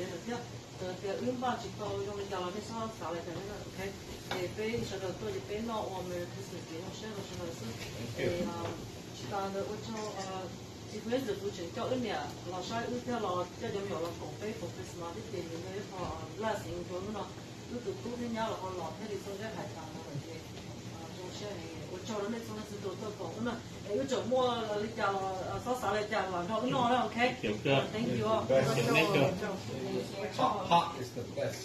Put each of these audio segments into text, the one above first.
的了，的拥抱起高，用的叫了那啥来的那个 OK，被说的多的被闹我们开始给用什么什么是其他的我就几回子不仅叫一年，老啥一条老这就没有了公费什么的电影的话，那是因为我们呢，都是伢了和老太的生在海上了的，中些我叫人那从那是都搞那么。有周末你叫啥来叫了，然后弄了 OK。Thank you. Hot is the best.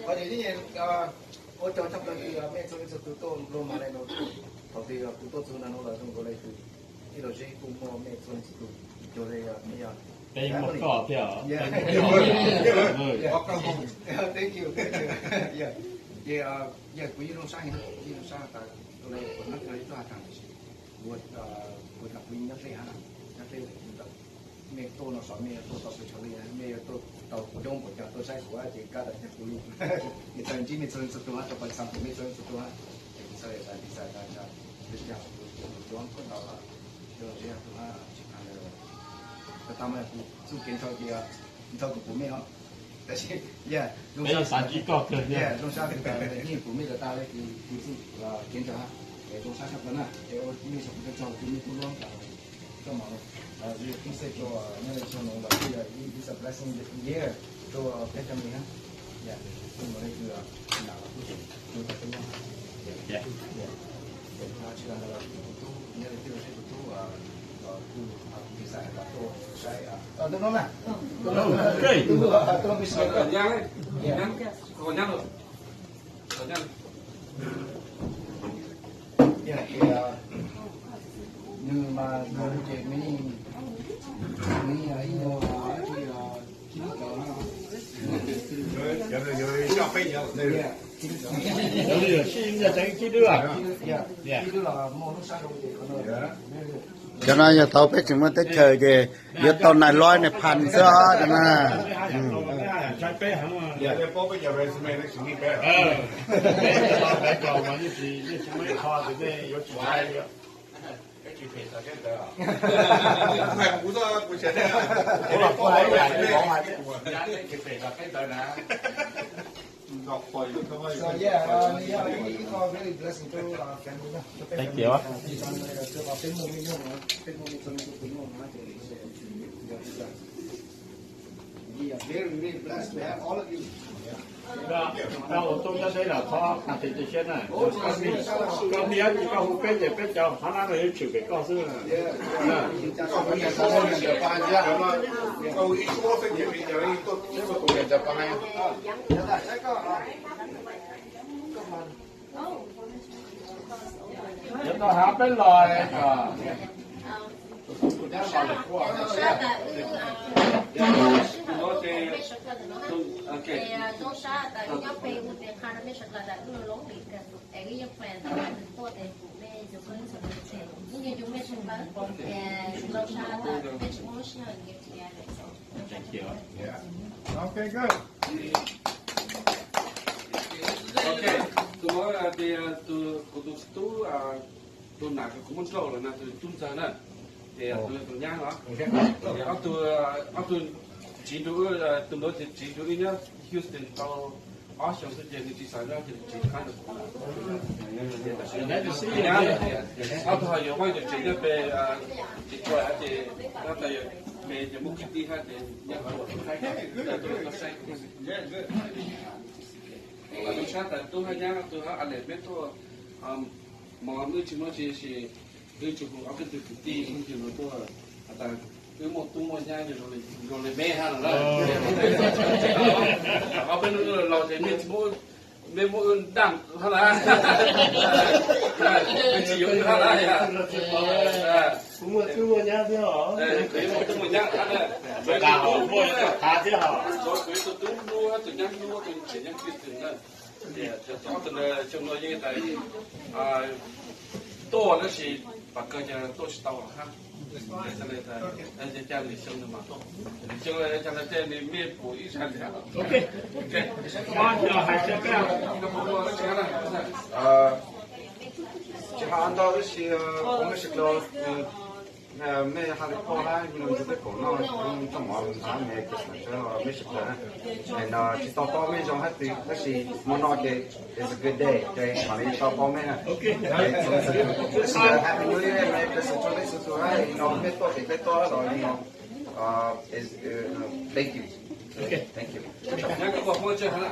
Ở đây như ở trong trong đây mẹ cho cái tụi tôi luôn mà đây nó có thì tụi tôi cho nó là trong cái này thì rồi chỉ cũng mua mẹ cho tụi cho đây bây giờ Đây một cỏ kìa. Yeah. Thank you. Yeah, quý nó sai tại tôi đây còn nó cái đó thằng buat nak quý nó thế hả? Nó thế mẹ tôi nó sợ mẹ tôi phải cho mẹ tôi tàu của đông của nhà tôi sai quá thì cả đại quý thì thằng chỉ mẹ tôi satu hạt tôi phải sang mẹ tôi satu hạt thì saya bây giờ tôi ăn con đó là rồi thế là pertama aku suka dia tahu ke bumi ha. Tapi ya, Đây là chỉ có cơ ya, nha. dong sa kita ni bumi dah tahu lagi itu kita ha. Dong sa siapa nak? Ini siapa tahu bumi tu long tak. Come on. Jadi kita jo ni jo nong dah dia ini bisa blessing the year. Jo kita ni ha. Ya, semua itu nak aku tu tu tu. Ya. Ya. Kita cakap dalam itu ni ada tu itu tu bisa atau saya đúng không ạ? Đúng bisa. Nhang ấy, nhang, còn nhang rồi, còn nhang. Ya, nhưng mà người trẻ mình ấy nó chỉ có rồi cho phê nhiều. Đây là xin ra tránh chi đưa. chỉ là mua nó sai rồi thì nó cho nên nhà tàu biết chúng ta tới chơi kì giờ tàu này lôi nàyพัน xưa cho nên Trái bé hả mà. Dạ, để bố bây giờ resume nó chỉ đi bé. Bé cầu mà như gì như mấy kho thì đây có chủ ai nữa. Cái chuyện này là cái đó. Phải cũng có của trẻ này. Ủa là có ai vậy? Có ai vậy? Cái chuyện này là cái đời nào. Ngọc Phơi không ơi. So yeah, it's all really blessing to family. Thank you. We are very, very blessed to have all of you. Đâu tôi cho thấy là có hạt thịt trên này. Có bia thì có hũ bếp để bếp cho hắn ăn rồi chịu cái con xưa này. Còn bây giờ có người Japan ra mà câu ít số cái gì bây giờ đi tôi sẽ có người Japan. Chúng ta hấp bên lò này. Nó sẽ Don't start that you pay with the economy that you long week and you plan to the may the funds of the sale. You mentioned about and don't start that which motion and get together. Thank you. Yeah. Okay, good. Okay. Tomorrow tu nak aku mun slow lah nak tu sana. Dia tu nyang lah. Aku chỉ đủ tụi nó chỉ đủ nhá Houston tao ở trong世界你至少要只看得过来。啊，他有为了这个被这过来的，那他有被这目的他的要做，要做个生意。啊，你看但都还讲都还按那边都mà người chúng nó chỉ người chụp áo cái từ tí người chụp nó to à cứ một tung một nhang rồi lấy mê ha là ở bên lò thì mình mỗi đẳng ha là chỉ dùng ha là cũng một nhang thế hả? Cái một tung một nhang ha là với cả họ mua thà thế hả? rồi cái tụi tung mua tụi nhang mua tụi chỉ nhang kia từng là để cho tụi trong nó như thế này to nó chỉ把个家都是到了哈。现在在人家家里生的嘛，生了将来在里面补一下的。OK，妈，这还是这样。按照这些我们是个没还得考啦，你们这个考呢，怎么咱没个什么没识的，那去到报名上还对，那是我那个 is a good day，对，嘛你到报名啊。OK。这是 Happy New Year，没这是做的是说哎，你没多别多了，你is thank you。OK，thank you。那个我回去好了。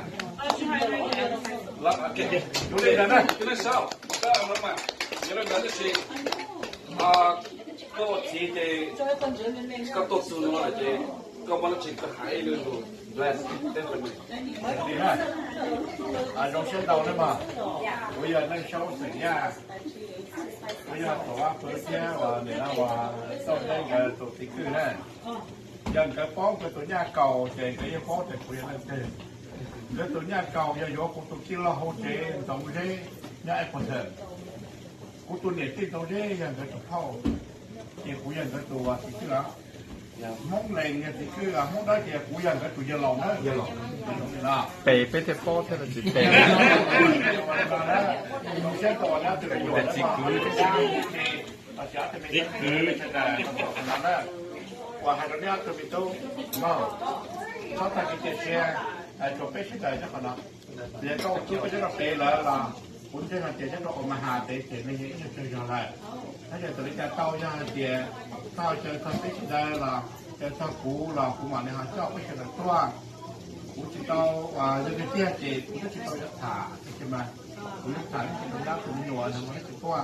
来，OK，有的人呢，跟他少，不要那么，有的人就是ก็ทีเดก็ตกสูงว่าจะก็มันจะก็หายเลยดูแลเต็มไปหมด你看，中先到了嘛，我要那小生呀，我要做啊，昨天我你那我到那个做地区呢，ยังก็ป้องกับตัวนี้เก่าเจ๊ก็ยังป้องแต่คุยนั่นเองแล้วตัวนี้เก่ายังยกกูตัวกินละโหเจ๊ตรงนี้เนี่ยไอ้คนเถอะกูตัวเนี่ยที่ตรงนี้ยังก็จะเข้าเจ๊กูยังก็ตัวที่ชื่อห้องแรงเนี่ยที่ชื่อห้องได้เจ๊กูยังก็ตัวเยอะหลงนะเยอะหลงนะเป๋เป็นเทปโป้เท่านั้นสิเป๋เช่นตัวนั้นจะอยู่แต่สิ่งคือสิ่งคือนั่นแหละว่าให้เราเนี่ยตัวมิโต้มาเขาทำกิจเชียจบไปที่ไหนจะขนาดเดี๋ยวก็คิดว่าจะเราเปย์แล้วล่ะคุณจะมาเจ๊จะเราออกมาหาเจ๊ไม่เห็นจะเจออะไรถ้าจะตัวนี้จะเต้าย่างเจ๊เต้าเจอทำไปที่ไหนล่ะจะเต้ากูล่ะกูมาเนี่ยหาเจ้าไม่ใช่ตัวกูจะเต้าว่าจะไปเตี้ยเจ๊กูจะเต้าจะถ่าใช่ไหมกูจะถ่าที่เป็นยักษ์เป็นหนวดทำอะไรตัว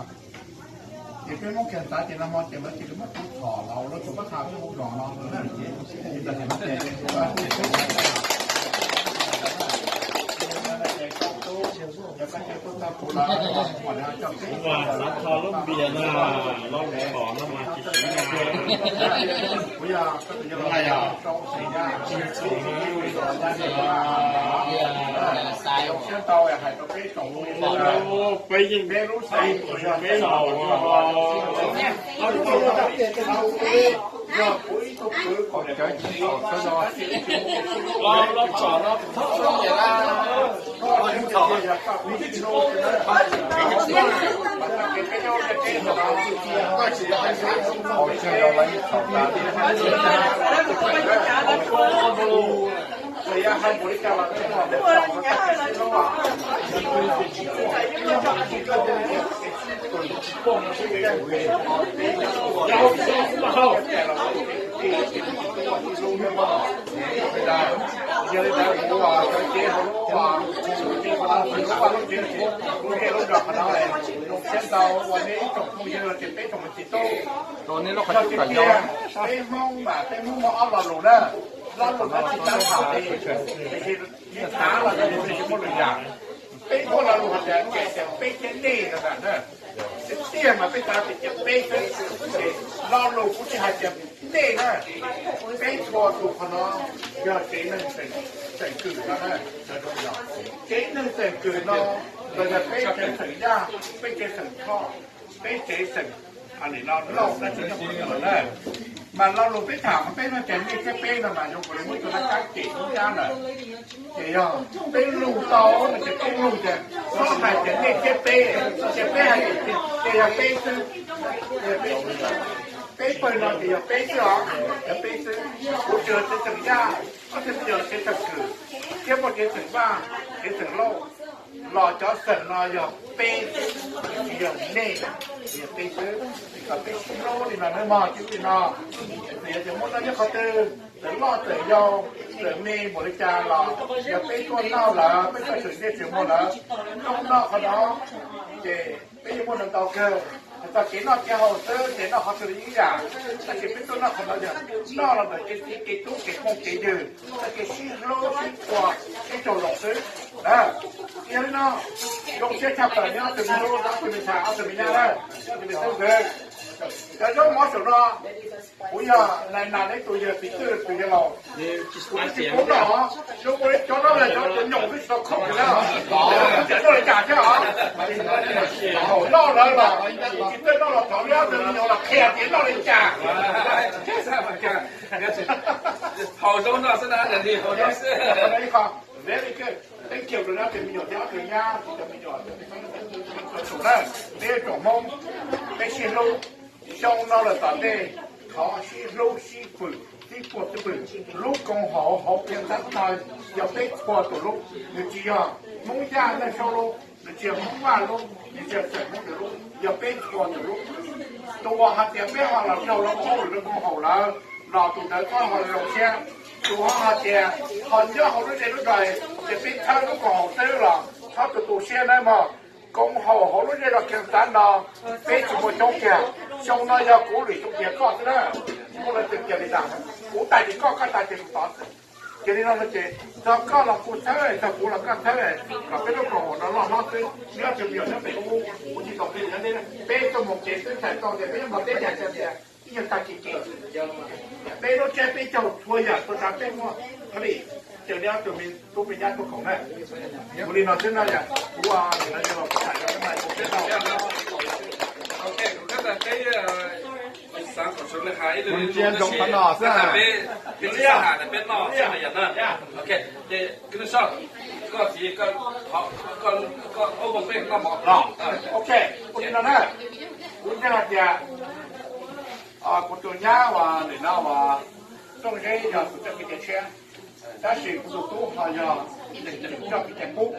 thì cái món kẹn tá thì là món kẹn mà chỉ mất thỏ lâu nó cũng bắt thảo cái món đỏ nó nữa chị thì là mất kẹn và lá thò lúc biển là lo lẻ bỏ nó mà chỉ bây giờ cái này à sai không tao là phải tao cái trồng bây giờ bé lúc sai bây giờ bé giàu nó trò nó thấp vậy đó所以啊，还不会干嘛？ตัวนี้เราขยับกันย้อนเต้ห้องแบบเต้ห้องเอาเราลงนะเราลงมาที่ตั้งขาเองที่ขาเราจะเป็นชิ้นหมดเลยอย่างเป้พวกเราลงมาแต่แกแต่เป้แค่นี้นะแบบนั้นเตี้ยมาเป้ตาติดจะเป้เราลงผู้ที่หายจะนี่นะเป้ชัวร์ถูกพน้องยอดเจ๊นั่นเป็นกือแล้วนะจะโดนหลอกเจ๊นั่นเป็นกือน้องเราจะเป้เจ๊สัญญาเป้เจ๊สัญข้อเป้เจ๊สัญอันนี้เราน่าจะพูดกันเลยมันเราลงไปถามมันเป็นมาแกนนี่แค่เป้นะมันยกคนมือตัวนักการเก่งทุกอย่างเลยเจี๋ยเป็นลูกโตมันจะเป็นลูกจะก็หายแกนนี่แค่เป้จะเป้หายเจี๋ยเป้ซื้อเป้เปิดนอนเจี๋ยเป้ซื้อจะเป้ซื้อกูเจอจะสัญญาก็จะเจอจะตะกือเทียบกับเจอถึงบ้านเจอถึงโลกรอจอสันรออย่างเป้อย่างนี่อย่าเป้ซื้อกับเป้ซื้อโลนี่มันไม่มาจิ้มนอเดี๋ยวจะมุดแล้วจะเขาเจอแต่รอแต่ยาวแต่มีบริการรออย่าเป้ตัวเน่าหรอไม่ใช่ถึงได้ถึงหมดแล้วต้องนอกเขาเนาะเจ๊เป้ยังมุดน้ำเตาเกลือแต่เก๋นอกแก้วเจอเก๋นอกเขาจะยิ่งใหญ่แต่เก๋เป็นตัวนอกของเราอย่างนอกเราแบบเก๋ที่เก๋ตู้เก๋คงเก๋ยืนแต่เก๋ชี้โลชี้กว่าเก๋โจหลงซื้อเดี๋ยวน้องลงเชื่อชับแต่เนี่ยจะมีโลรักจะมีชาเอาจะมีหน้าได้จะมีเสื้อเกลือแต่ยอมหมอสุดรออุ้ยในนานในตัวเยอะติดตื้อตัวเยอะเราจิผมเหรอยกเลยจอดแล้วเลยจอดจนหยงขึ้นสะครบอยู่แล้วจะต้องเลยจ่าใช่หรอล่อเลยหรอกินเต้นล่อหรอถอนแล้วจะมีหรอแขกกินล่อเลยจ่าแค่ทราบเหมือนกัน好中到是哪人的好中是อะไรครับ very good thank you เลยนะเป็นประโยชน์เยอะถึงยากจะมีประโยชน์สุดแล้วนี่种梦，那些路，像那了大的，他是路是不，是不是不，路刚好好平常他要被错的路，你这样，农家那条路，你这木马路，你这什么的路，要被错的路，ตัวหัดเดียไม่หัดเราเราเราเขาหรือเขาเขาแล้วเราตัวเดินก็หัดเราเชี่ยตัวหัดเดียหัดเยอะเขาด้วยเด็กด้วยใจจะเป็นช่างก็ของซื้อหรอเขาตัวเชี่ยได้มากงเขาเขาด้วยเด็กเราเก่งสันเราเป็นจุดจงเกียชงนายกูหรือจงเกียก็ได้กูเลยตึกเกียร์ดังกูตายดีก็ตายดีต่อเกี่ยวกับเจ้าถ้าก็เราพูดใช่ถ้ากูเราก็ใช่เราเป็นลูกของเราเราซื้อเนื้อจะเบี่ยงเนื้อเป็นกูที่ต้องเป็นอย่างนี้นะเป็นตัวหมกเจ็บเป็นแขนตัวเจ็บเป็นหมกเจ็บอย่างเจ็บที่ยังตายจริงๆเป็นรถเจ็บเป็นเจ้าทัวร์อย่างตัวทำเป็นว่าพอดีเจ้าเนี้ยจะมีตัวเป็นญาติตัวของแม่บุรีนอนเช่นนั้นอย่างกูว่าอย่างนั้นเราถ่ายแล้วทำไมผมเป็นเราโอเคก็แต่cái sáng của chúng ta hãy Quân chiến trong phần nọ sẽ là cái gì à là bên nọ sẽ là nhận đó ok để cái sao có gì có ô bằng bên làm mỏ ok quân nào nè quân nào thì của tôi nhá và để nào mà trong cái giờ tôi cho cái chuyện đã sử dụng tôi họ giờ để cho cái chuyện cũ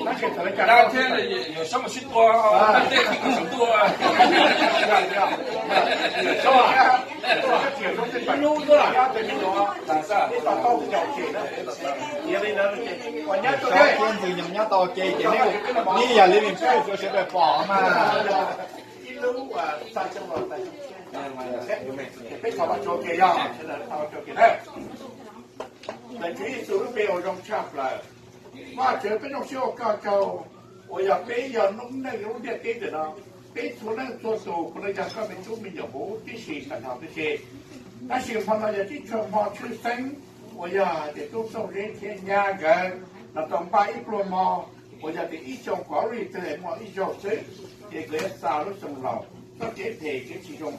nó sẽ trở thành那天有什么许多那这个很多是吧？解说这路子了，要对那种，你到到不了解的，也得能我家做 Cái thiên từ nhầm nhá to kê cái nêu Ni à lên mình chơi cho sẽ phải bỏ mà 一路啊，三千多，非常的做给呀，现在他做给他。但主要是被我用差不了，我这边用小高高，我要被要弄那个有点对的呢，被出来做手，可能讲他们都没有好这些看到这些，但是碰到有些情况出生，我要得多少人天压根，那当把一波嘛，我要得一种管理在嘛一种事，也个杀了什么了，那这赔给其中，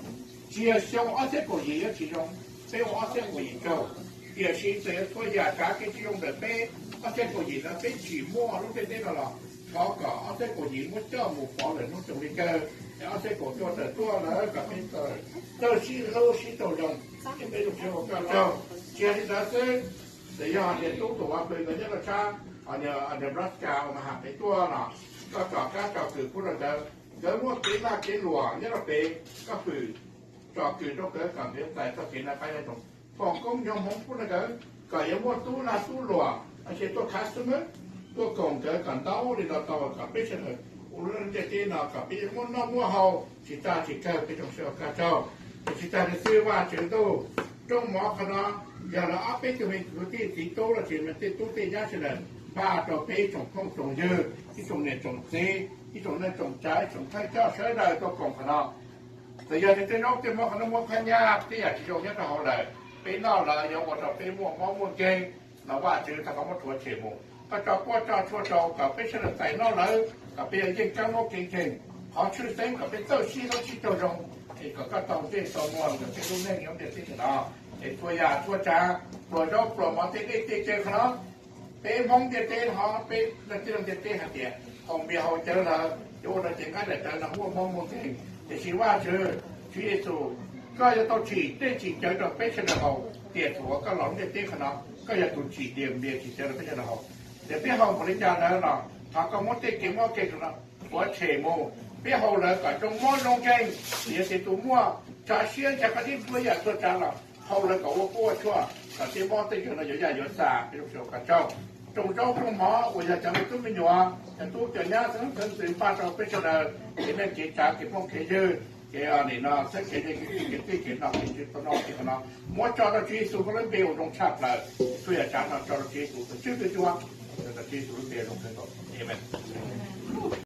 只要像二十个亿其中，被我二十个亿够。也是这做牙家给用的被这个人呢被取末都在这个了，เขาก็เอา这个人我叫我房人弄成一个，เอา这个做的做了个那个，这是老是都用，这没有就个叫，接的是这样的都ตัวไปกันเนี่ยก็ช้าอันเนี้ยรัฐกามาหาไปตัวน่ะก็คือผู้นั้นเดี๋ยวว่าเป็นหน้าเป็นหลวงเนี่ยเราไปก็คือต้องเกิดการเปลี่ยนแปลงก็เป็นอะไรไปตรงphòng công nhóm hóng của nó cái giống như tu là tu lùa, anh chị tôi customer, tôi còn cái cảnh tao thì nó tao cả biết rồi, uống cái gì nào cả biết muốn nó mua hậu, chỉ ta chỉ cái trong sữa cà chao, chỉ ta đểซื้อว่าchuyện tu, trong mỏ cái đó, giờ là áp biết cho mình cái tí tu là chỉ mình tí tu tí giá cho nên, ba cho bé trồng không trồng dưa, cái trồng này trồng dê, cái trồng này trồng trái, trồng thay cho sới đời tôi còn cái đó, bây giờ thì cái nó mua khai nhà, cái gì chỉ trồng nhất là họ đờiเป็นนอกเลยยังว่าเราเป็นม่วงม่วงเก่งเราว่าเจอถ้าเขามาถั่วเฉมก็จะก็จะชั่วโจกับเป็นเฉลิมใส่นอกเลยกับเป็นยิ่งจังโลกเก่งๆเขาชื่อเส้นกับเป็นเต้าชี้ต้องชี้ตัวตรงไอ้ก็ต้องเป็นตัวม่วงกับเป็นลูกแม่ยังเด็กที่สุดอ่ะไอ้ตัวยาตัวจ้าตัวดอกตัวมาเต๊ะเจอเขาเป็นมองเต๊ะเขาเป็นนักเรียนเต๊ะหัดเดียของเบียร์เขาเจอแล้วโยนเจ๋งกันแต่เจอหนังม่วงม่วงเก่งแต่ชี้ว่าเจอชี้ตัวก็จะต้องฉีดได้ฉีดเจอตัวเป็นเฉลิมเขาเตี้ยหัวก็หลงเตี้ยขนาดก็อย่าถูกฉีดเดียมเบียฉีดเจอเป็นเฉลิมเขาเดี๋ยวพี่เขาบริจาคแล้วนะถ้าก็มดเตี้ยเก่งว่าเก่งนะหัวเฉโมพี่เขาเลยก็จงมดลงเก่งเดี๋ยวติดตัวมั่วจะเชื่อจะกระดิ่งตัวใหญ่ตัวจ้าละเขาเลยก็ว่าปั้วชั่วแต่ที่มดเตี้ยอยู่ในใหญ่ใหญ่ซาเป็นลูกเสือกระเจ้าจงเจ้าพวกหมอว่าจะไม่ตุ้มไม่หนัวจะตุ้มจะย่าทั้งถึงป้าเราเป็นเฉลิมที่นั่นเกี่ยจากเกี่ยพวกเกี่ยcái này nó sẽ cái nó cái nó cái nó mỗi cho nó chỉ số nó đều trong chạp là tôi là chạm nó cho nó chỉ số trước tôi chưa là chỉ số đều trong cái đó amen